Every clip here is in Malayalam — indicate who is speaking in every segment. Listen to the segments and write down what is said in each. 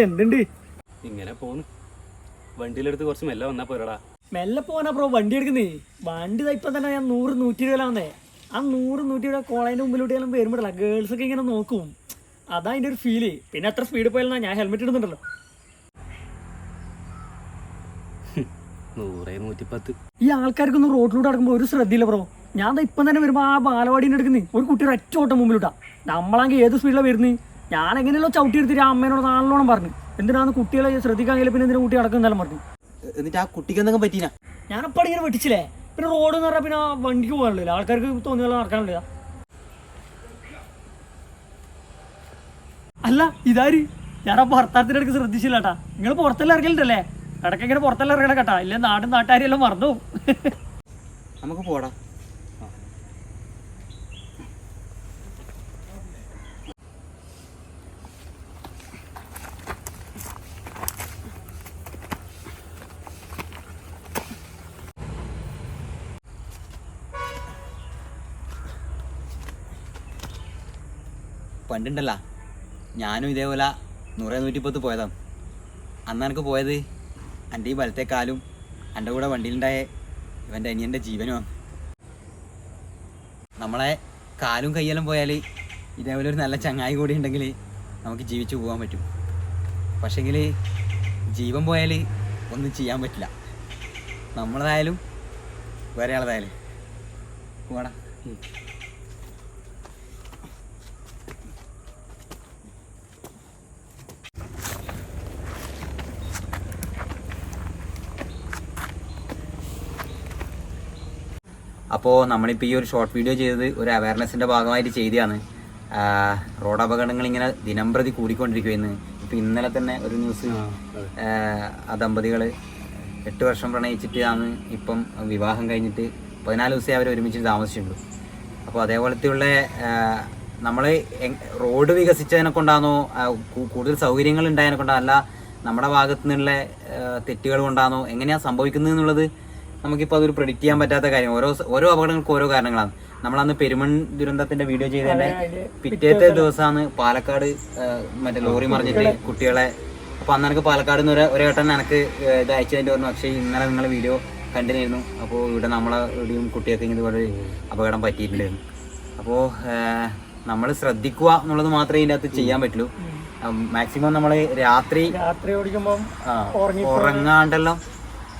Speaker 1: എന്തുണ്ട്?
Speaker 2: ഇങ്ങനെ പോന്ന്. വണ്ടിയിലെടുത്ത് കുറച്ച് മെല്ലെ വന്നാ പോരടാ.
Speaker 1: മെല്ലെ പോകാനാ ബ്രോ വണ്ടി എടുക്കുന്നേ. വണ്ടി ഇപ്പൊ തന്നെ ഞാൻ 100-120 വന്നേ. ആ 100-120 കോളേജിന്റെ മുമ്പിലോട്ട് ഞാൻ വരുമ്പോഴല്ല ഗേൾസ് ഒക്കെ ഇങ്ങനെ നോക്കും. അതാ അതിന്റെ ഒരു ഫീല്. പിന്നെ എത്ര സ്പീഡ് പോയാലും ഞാൻ ഹെൽമെറ്റ് ഇടുന്നുണ്ടല്ലോ.
Speaker 2: 100-110.
Speaker 1: ഈ ആൾക്കാർക്കൊന്നും റോഡിലൂടെ നടക്കുമ്പോൾ ഒരു ശ്രദ്ധയില്ല ബ്രോ. ഞാൻ ഇപ്പം തന്നെ വരുമ്പോൾ ആ ബാലവാടീൻ്റെ എടുക്കുന്നേ ഒരു കുട്ടി ഒറ്റ ഓട്ടം മുമ്പിലിട്ടാ. നമ്മളാണെങ്കിൽ ഏത് സ്പീഡിലാണ് വരുന്നത്. ഞാൻ എങ്ങനെയല്ലോ ചവിട്ടി എടുത്തിട്ട് ആ അമ്മേനോട് നാളോളം പറഞ്ഞു എന്തിനാണ് കുട്ടികളെ ശ്രദ്ധിക്കാൻ കഴിയില്ല, പിന്നെ എന്തിനാ കുട്ടി നടക്കുന്നതെല്ലാം പറഞ്ഞു.
Speaker 3: എന്നിട്ട് ആ കുട്ടിക്ക് എന്തെങ്കിലും പറ്റീന?
Speaker 1: ഞാനപ്പോൾ ഇങ്ങനെ വെട്ടിച്ചില്ലേ. പിന്നെ റോഡ് എന്ന് പറഞ്ഞാൽ പിന്നെ വണ്ടിക്ക് പോകാനില്ല, ആൾക്കാർക്ക് തോന്നിയാലും നടക്കാനില്ല. അല്ല ഇതാര്? ഞാൻ ആ ഭർത്താവത്തിൻ്റെ അടുക്ക് ശ്രദ്ധിച്ചില്ല കേട്ടാ. നിങ്ങൾ പുറത്തെല്ലാം ഇറങ്ങലുണ്ടല്ലേ? ഇടയ്ക്ക് ഇങ്ങനെ പുറത്തെല്ലാം ഇറങ്ങണം കേട്ടാ, ഇല്ല നാടും നാട്ടുകാരും എല്ലാം മറന്നു.
Speaker 3: നമുക്ക് പോടാ. പണ്ടുണ്ടല്ല ഞാനും ഇതേപോലെ 100-110 പോയതാണ്. അന്ന് എനിക്ക് പോയത് എൻ്റെ ഈ വലത്തെ കാലും എൻ്റെ കൂടെ വണ്ടിയിലുണ്ടായ ഇവൻ്റെ അനിയൻ്റെ ജീവനുമാണ്. നമ്മളെ കാലും കയ്യെല്ലാം പോയാൽ ഇതേപോലെ ഒരു നല്ല ചങ്ങായി കൂടി ഉണ്ടെങ്കിൽ നമുക്ക് ജീവിച്ചു പോകാൻ പറ്റും. പക്ഷേങ്കിൽ ജീവൻ പോയാൽ ഒന്നും ചെയ്യാൻ പറ്റില്ല. നമ്മളതായാലും വേറെ ആളതായാലും പോടാ. അപ്പോൾ നമ്മളിപ്പോൾ ഈ ഒരു ഷോർട്ട് വീഡിയോ ചെയ്തത് ഒരു അവയർനെസ്സിൻ്റെ ഭാഗമായിട്ട് ചെയ്തതാണ്. റോഡ് അപകടങ്ങൾ ഇങ്ങനെ ദിനംപ്രതി കൂടിക്കൊണ്ടിരിക്കുകയെന്ന്. ഇപ്പോൾ ഇന്നലെ തന്നെ ഒരു ന്യൂസ്, ആ ദമ്പതികൾ 8 വർഷം പ്രണയിച്ചിട്ടാണ് ഇപ്പം വിവാഹം കഴിഞ്ഞിട്ട് 14 ദിവസമേ അവർ ഒരുമിച്ച് താമസിച്ചിട്ടുള്ളൂ. അപ്പോൾ അതേപോലത്തെയുള്ള നമ്മൾ റോഡ് വികസിച്ചതിനെ കൊണ്ടാണോ, കൂടുതൽ സൗകര്യങ്ങൾ ഉണ്ടായതിനെ കൊണ്ടാണോ, അല്ല നമ്മുടെ ഭാഗത്തു നിന്നുള്ള തെറ്റുകൾ കൊണ്ടാണോ എങ്ങനെയാണ് സംഭവിക്കുന്നത് എന്നുള്ളത് നമുക്കിപ്പോൾ അതൊരു പ്രെഡിക്റ്റ് ചെയ്യാൻ പറ്റാത്ത കാര്യം. ഓരോ അപകടങ്ങൾക്ക് ഓരോ കാരണങ്ങളാണ്. നമ്മളന്ന് പെരുമൺ ദുരന്തത്തിന്റെ വീഡിയോ ചെയ്തതിന്റെ പിറ്റേത്തെ ദിവസമാണ് പാലക്കാട് മറ്റേ ലോറി മറിഞ്ഞിട്ട് കുട്ടികളെ. അപ്പോൾ അന്ന് എനിക്ക് പാലക്കാട് നിന്ന് ഒരു ഘട്ടം എനിക്ക് ഇത് അയച്ചതിൻ്റെ ഓർമ്മ. പക്ഷേ ഇന്നലെ നിങ്ങൾ വീഡിയോ കണ്ടിരുന്നു. അപ്പോൾ ഇവിടെ നമ്മളെ ഇവിടെയും കുട്ടികൾക്ക് ഇതുപോലെ അപകടം പറ്റിയിട്ടുണ്ടായിരുന്നു. അപ്പോൾ നമ്മൾ ശ്രദ്ധിക്കുക എന്നുള്ളത് മാത്രമേ ഇതിൻ്റെ അകത്ത് ചെയ്യാൻ പറ്റുള്ളൂ. മാക്സിമം നമ്മൾ രാത്രി
Speaker 1: ഓടിക്കുമ്പോൾ
Speaker 3: ഉറങ്ങാണ്ടെല്ലാം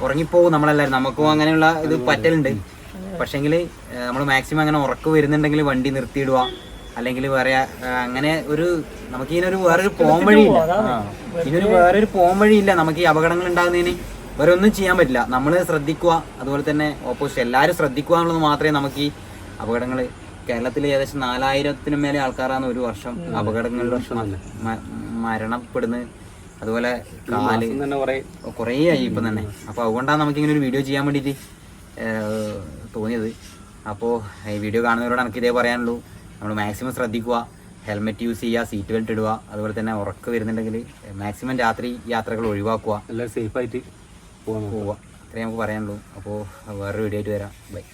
Speaker 3: ഉറങ്ങിപ്പോകും നമ്മളെല്ലാവരും. നമുക്കും അങ്ങനെയുള്ള ഇത് പറ്റലുണ്ട്. പക്ഷേങ്കിൽ നമ്മൾ മാക്സിമം അങ്ങനെ ഉറക്കം വരുന്നുണ്ടെങ്കിൽ വണ്ടി നിർത്തിയിടുക, അല്ലെങ്കിൽ വേറെ അങ്ങനെ ഒരു നമുക്ക് ഇതിനൊരു വേറൊരു പോം വഴിയില്ല. ഇതിനൊരു വേറൊരു പോം വഴിയില്ല. നമുക്ക് ഈ അപകടങ്ങൾ ഉണ്ടാകുന്നതിന് വേറെ ഒന്നും ചെയ്യാൻ പറ്റില്ല. നമ്മൾ ശ്രദ്ധിക്കുക, അതുപോലെ തന്നെ ഓപ്പോസിറ്റ് എല്ലാവരും ശ്രദ്ധിക്കുക എന്നുള്ളത് മാത്രമേ നമുക്ക് ഈ അപകടങ്ങൾ. കേരളത്തിൽ ഏകദേശം 4000-നും മേലെ ആൾക്കാരാണ് ഒരു വർഷം അപകടങ്ങളിൽ മരണപ്പെടുന്നത്. അതുപോലെ കാല് കുറേ ആയി ഇപ്പം തന്നെ. അപ്പോൾ അതുകൊണ്ടാണ് നമുക്കിങ്ങനെ ഒരു വീഡിയോ ചെയ്യാൻ വേണ്ടിയിട്ട് തോന്നിയത്. അപ്പോൾ ഈ വീഡിയോ കാണുന്നവരോട് എനിക്ക് ഇതേ പറയാനുള്ളൂ. നമ്മൾ മാക്സിമം ശ്രദ്ധിക്കുക, ഹെൽമെറ്റ് യൂസ് ചെയ്യുക, സീറ്റ് ബെൽറ്റ് ഇടുക, അതുപോലെ തന്നെ ഉറക്കം വരുന്നുണ്ടെങ്കിൽ മാക്സിമം രാത്രി യാത്രകൾ ഒഴിവാക്കുക,
Speaker 2: എല്ലാവരും സേഫായിട്ട്
Speaker 3: പോവുക. അത്രേ നമുക്ക് പറയാനുള്ളൂ. അപ്പോൾ വേറൊരു വീഡിയോ ആയിട്ട് വരാം. ബൈ.